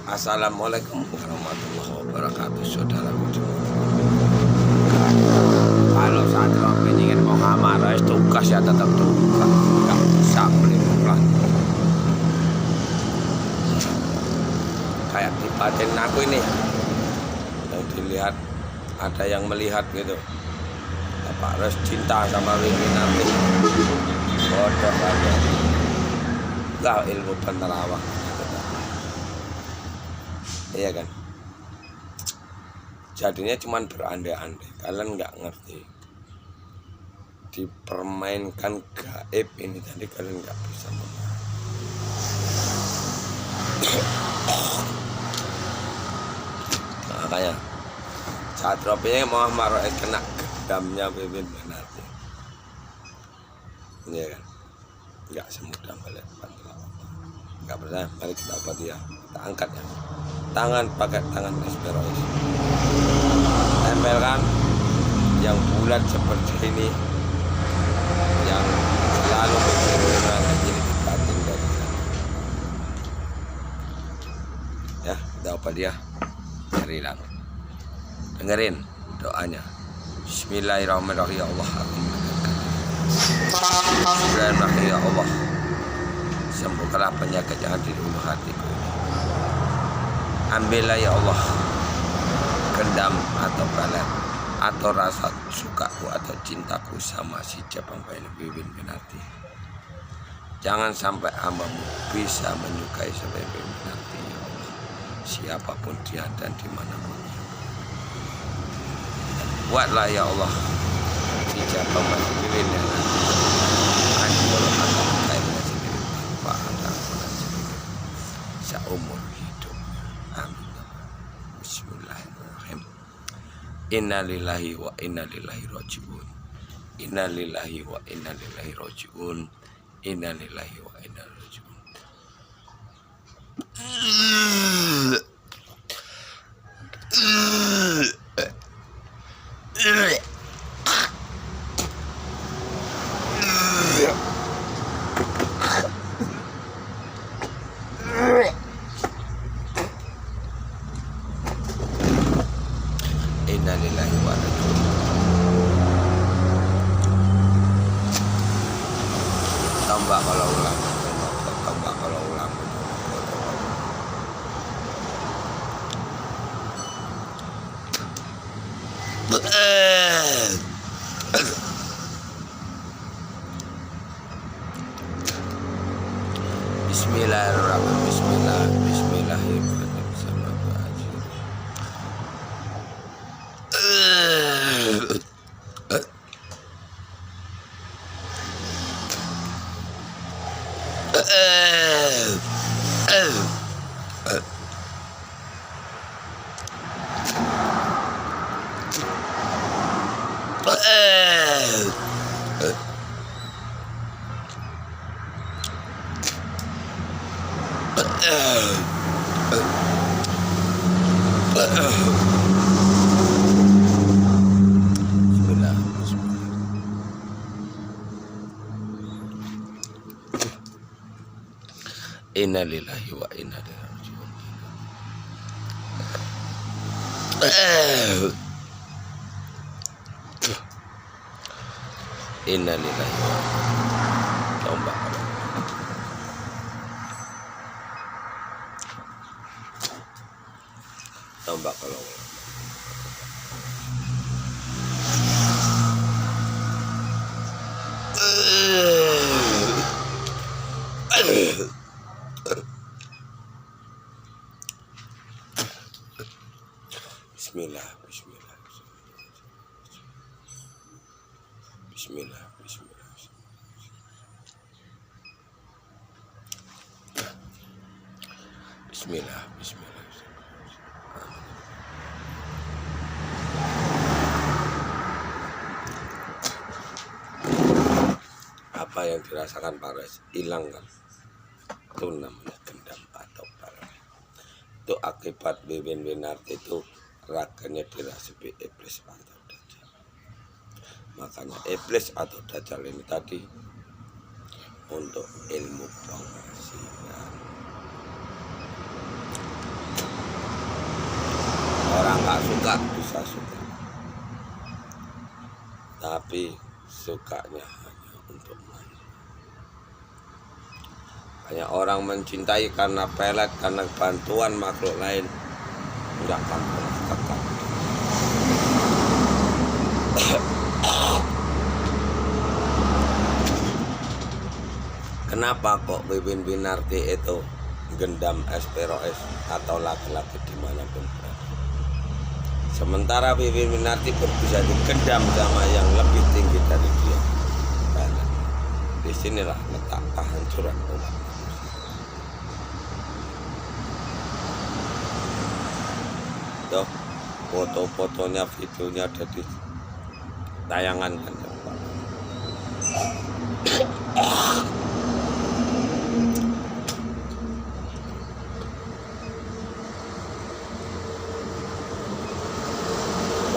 Assalamualaikum warahmatullahi wabarakatuh, saudaraku. Kalau santri pengen mau ngamar, tugas ya tetap tugas, nggak bisa meliput. Kayak di Paten aku ini, yang dilihat ada yang melihat gitu. Pak harus cinta sama Wiwin nanti. Bodoh aja. Gak ilmu penerawang. Iya kan? Jadinya cuman berandai-andai. Kalian nggak ngerti. Dipermainkan gaib ini tadi kalian nggak bisa memahami. Makanya saat ropinya mau marah kena gedamnya Wiwin nanti. Iya kan? Nggak semudah melihat penerawang. Nggak percaya? Mari kita obat dia. Kita angkat ya. Tangan pakai tangan Esperois, tempelkan yang bulat seperti ini, yang selalu berhubungan ini dibatin dari sana. Ya, kita obat dia, hilang. Dengerin doanya. Bismillahirrahmanirrahim. Ya Allah, aku mendengarkan. Bismillahirrahmanirrahim. Ya Allah, sembuhkanlah penyakit yang ada di ulu hatiku ini. Ambillah ya Allah gendam atau balat atau rasa sukaku atau cintaku sama si Jepang Wiwin Winarti. Jangan sampai hambamu bisa menyukai sampai Wiwin Winarti ya Allah, siapapun dia dan dimanapun. Buatlah ya Allah si Jepang Wiwin Winarti hancur atau kainnya sendiri tanpa ada ampun sendiri seumur hidup. Amin. Bismillahirrahmanirrahim. Innalillahi wa inna ilaihi raji'un. Innalillahi wa inna ilaihi raji'un. Innalillahi wa inna ilaihi raji'un. Innalillahi wa inna ilaihi raji'un. Tambah kalau ulang, tambah kalau ulang. Bismillahirrahmanirrahim. Bismillahirrahmanirrahim. Innalillahi wa inna ilaihi raji'un. Innalillahi wa tombak kalau tombak kalau Bismillah, bismillah, bismillah, bismillah, bismillah, bismillah. Apa yang dirasakan Pak Res hilang kan? Itu namanya gendam atau barat. Itu akibat Wiwin Winarti itu raganya dirasuki iblis atau dajjal. Makanya iblis atau dajjal ini tadi untuk ilmu pengasihan. nggak suka bisa suka, tapi sukanya hanya untuk main. Banyak orang mencintai karena pelet, karena bantuan makhluk lain, nggak akan pernah kekal. Kenapa kok Wiwin Winarti itu gendam Esperoes atau laki-laki dimanapun berada? Sementara Wiwin Winarti bisa digendam sama yang lebih tinggi dari dia. Karena disinilah letak kehancuran umat manusia. Tuh, foto-fotonya, videonya ada di tayangan kan.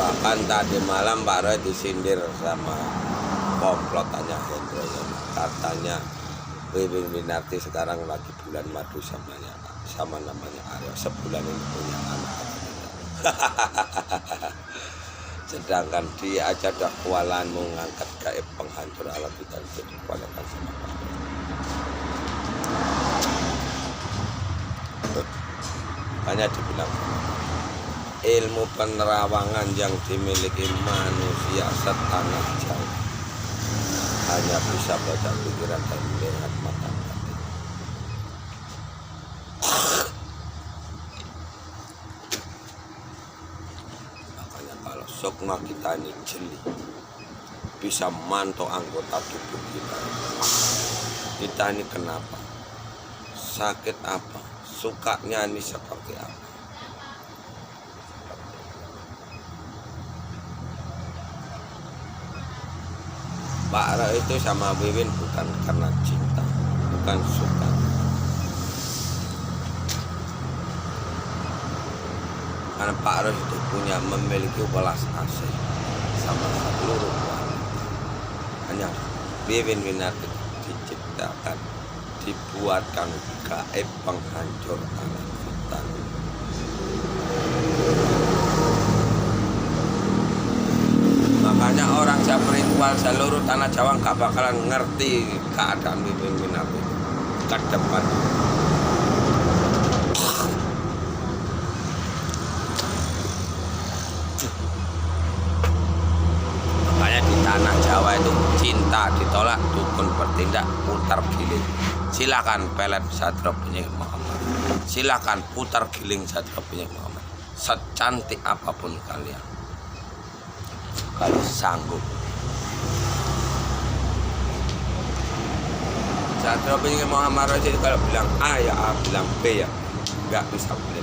Bahkan tadi malam Pak Roy disindir sama komplotannya Hendro, katanya Wiwin Winarti sekarang lagi bulan madu sama namanya Aryo, sebulan ini punya anak. Sedangkan dia aja dah kewalahan mengangkat gaib penghancur alam kita itu dikualakan sama Pak Roy. Hanya dibilang ilmu penerawangan yang dimiliki manusia setengah jauh, hanya bisa baca pikiran dan melihat mata batin. Makanya kalau sukma kita ini jeli, bisa mantau anggota tubuh kita ini kenapa, sakit apa, sukanya ini seperti apa. Pak Roy itu sama Wiwin bukan karena cinta, bukan suka. Karena Pak Roy itu memiliki welas asih sama seluruh wanita. Hanya Wiwin Winarti diciptakan, dibuatkan gaib penghancur alam fitan. Makanya orang spiritual seluruh tanah Jawa gak bakalan ngerti keadaan Wiwin Winarti ke depan. Makanya di tanah Jawa itu cinta ditolak, dukun bertindak, putar giling. Silakan pelet Satrio Penyihir Muhammad, silakan putar giling Satrio Penyihir Muhammad, secantik apapun kalian, kalau sanggup. Satrio Penyihir Muhammad Rasul kalau bilang A ya A, bilang B ya, nggak bisa beli.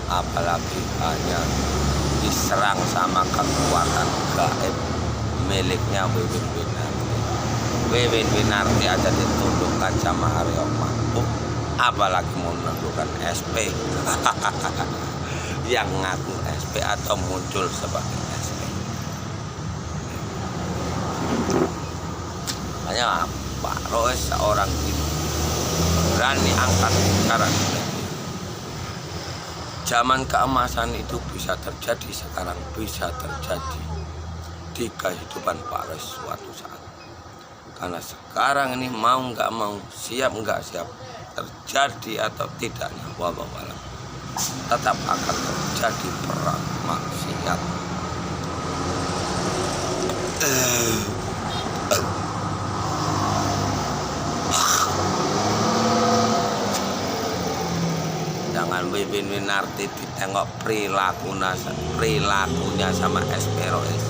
Apalagi hanya diserang sama kekuatan gaib miliknya Wiwin Winarti. Wiwin Winarti aja ditundukkan sama Aryo Mampu, apalagi mau menentukan SP yang ngaku SP atau muncul sebagai SP. Hanya Pak Roy seorang itu berani angkat sekarang. Zaman keemasan itu bisa terjadi, sekarang bisa terjadi di kehidupan Pak Roy suatu saat. Karena sekarang ini mau nggak mau, siap nggak siap, terjadi atau tidaknya, wallahu a'lam, tetap akan terjadi perang maksiat. Jangan Wiwin Winarti ditengok perilakunya sama Esperoes.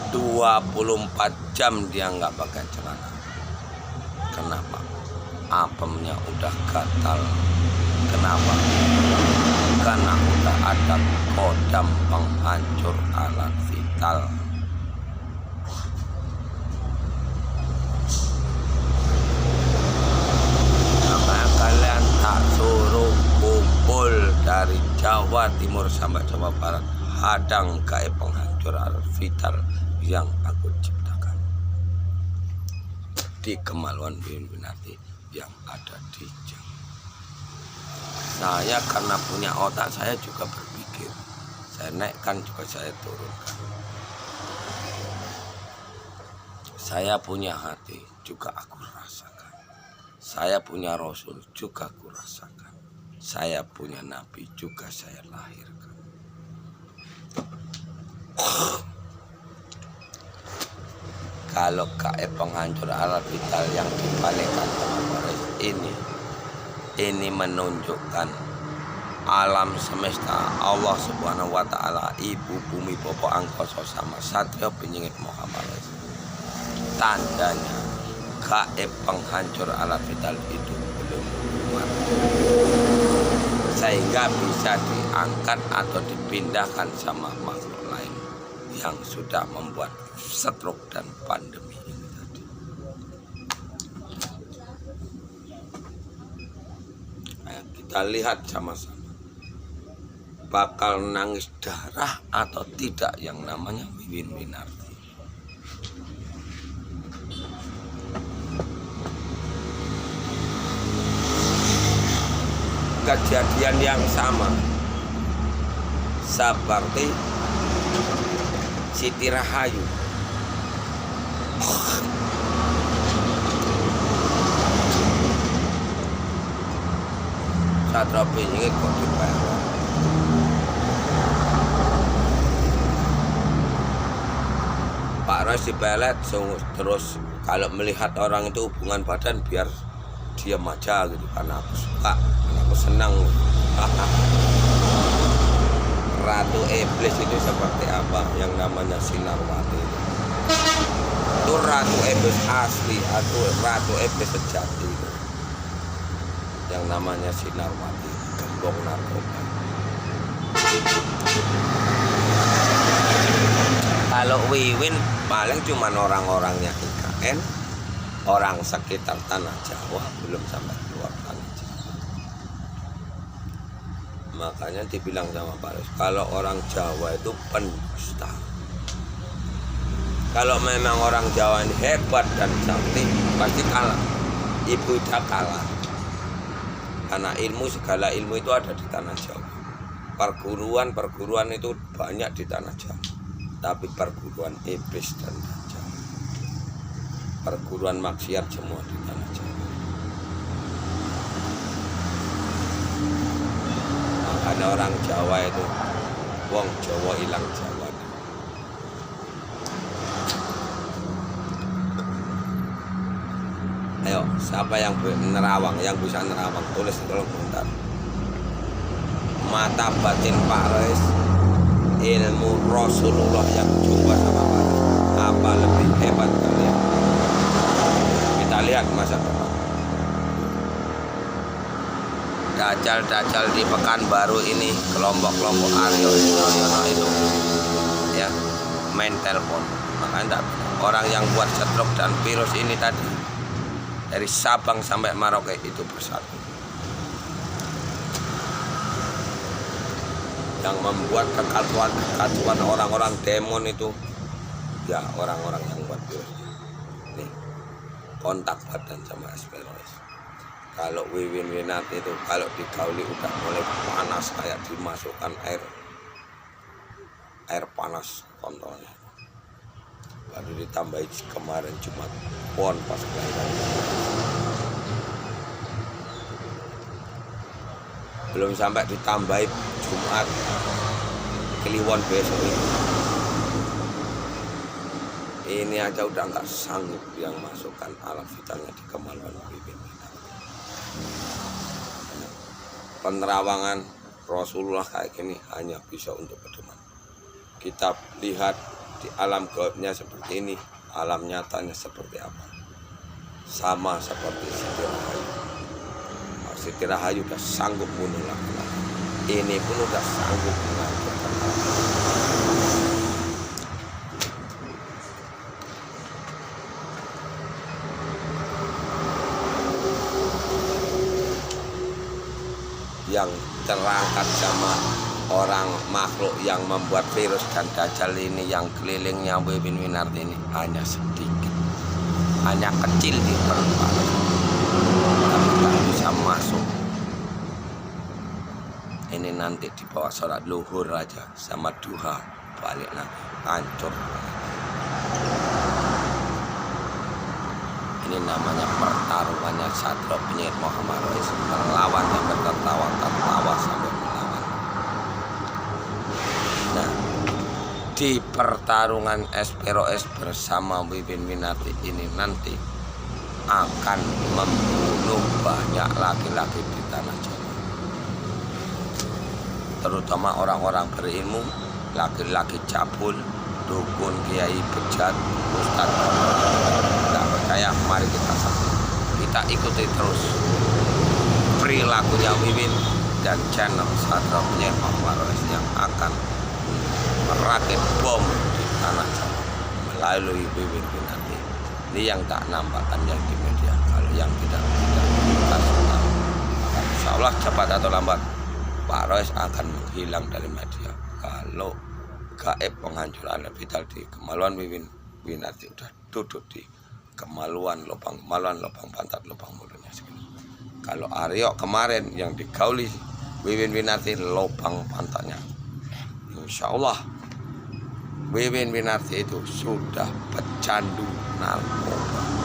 24 jam dia nggak pakai celana. Kenapa? Apemnya udah gatal. Kenapa? Karena udah ada kodam penghancur alat vital. Makanya kalian tak suruh kumpul dari Jawa Timur sampai Jawa Barat, hadang gaib penghancur alat vital yang aku ciptakan di kemaluan Wiwin Winarti. yang ada di jam. Saya karena punya otak, saya juga berpikir. Saya naikkan juga saya turunkan. Saya punya hati juga aku rasakan. Saya punya Rasul juga aku rasakan. Saya punya Nabi juga saya lahirkan. Kalau gaib penghancur alam vital yang dibalikan sama Paris ini menunjukkan alam semesta Allah Subhanahu wa Ta'ala, ibu bumi popo angkoso sama satrio penyingit Muhammad. Tandanya gaib penghancur alam vital itu belum kuat, sehingga bisa diangkat atau dipindahkan sama makhluk lain yang sudah membuat stroke dan pandemi ini tadi. Nah, kita lihat sama-sama, bakal nangis darah atau tidak yang namanya Wiwin Winarti. Kejadian yang sama seperti Siti Rahayu. Satrio penyingit kok dipelet. Pak Roy dipelet terus kalau melihat orang itu hubungan badan biar diam aja gitu, karena aku suka, karena aku senang. Ratu Iblis itu seperti apa yang namanya Sinarwati itu Ratu Iblis asli atau Ratu Iblis sejati itu. Yang namanya Sinarwati gembong narkoba. Kalau Wiwin paling cuma orang-orangnya IKN, orang sekitar tanah Jawa, belum sampai keluar tanah Jawa. Makanya dibilang sama Pak Res, kalau orang Jawa itu pendusta. Kalau memang orang Jawa ini hebat dan cantik, pasti kalah. Ibu udah kalah. Karena segala ilmu itu ada di tanah Jawa. Perguruan itu banyak di tanah Jawa. Tapi perguruan iblis dan Jawa, perguruan maksiat semua di tanah Jawa. Makanya orang Jawa itu wong Jawa ilang Jawa. Ayo, siapa yang nerawang, yang bisa nerawang, tulis di kolom komentar. Mata batin Pak Res, ilmu Rasulullah yang jumpa sama Pak Res, apa lebih hebat kalian? Kita lihat masa depan. Dajjal di Pekanbaru ini, kelompok-kelompok Aryo Yono itu ya main telepon. Makanya orang yang buat stroke dan virus ini tadi dari Sabang sampai Merauke itu bersatu. Yang membuat kekacauan orang-orang demon itu ya orang-orang yang buat virus. Nih, kontak badan sama Asperois. Kalau Wiwin Winarti itu kalau digauli udah mulai panas, kayak dimasukkan air panas kontolnya. Baru ditambahi kemarin Jumat pon pas kelahiran. Belum sampai ditambahi Jumat Kliwon besok ini. Ini aja udah nggak sanggup yang masukkan alam vitalnya di kemaluan Wiwin. Penerawangan Rasulullah kayak gini hanya bisa untuk pedoman. Kita lihat di alam gaibnya seperti ini, alam nyatanya seperti apa. Sama seperti Siti Rahayu. Siti Rahayu udah sanggup bunuh laki-laki. Ini pun udah sanggup menghancurkan laki-laki. Yang terangkat sama orang makhluk yang membuat virus dan dajjal ini, yang kelilingnya Wiwin Winarti ini hanya sedikit, hanya kecil di perut. nanti di bawah sholat luhur aja sama duha balik lagi hancur. Ini namanya pertarungannya Satrio Penyair Muhammad Rais melawan yang tertawa sampai melawan. Nah, di pertarungan Esperoes bersama Wiwin Winarti ini nanti akan membunuh banyak laki-laki di tanah Jawa, terutama orang-orang berilmu, laki-laki cabul, dukun, kiai, bejat, ustadz. Tidak percaya, mari kita saksikan, kita ikuti terus perilakunya Wiwin dan channel Satrio Penyair Muhammad Rais yang akan merakit bom di tanah Jawa melalui Wiwin Winarti. Ini yang tak nampakkan yang di media. Kalau yang tidak kasih tahu, insya Allah cepat atau lambat Pak Rais akan menghilang dari media. Kalau gaib penghancuran vital di kemaluan Wiwin Winarti udah duduk di kemaluan lubang pantat, lubang mulutnya segini. Kalau Aryo kemarin yang digauli Wiwin Winarti lubang pantatnya, insya Allah Wiwin Winarti itu sudah pecandu narkoba.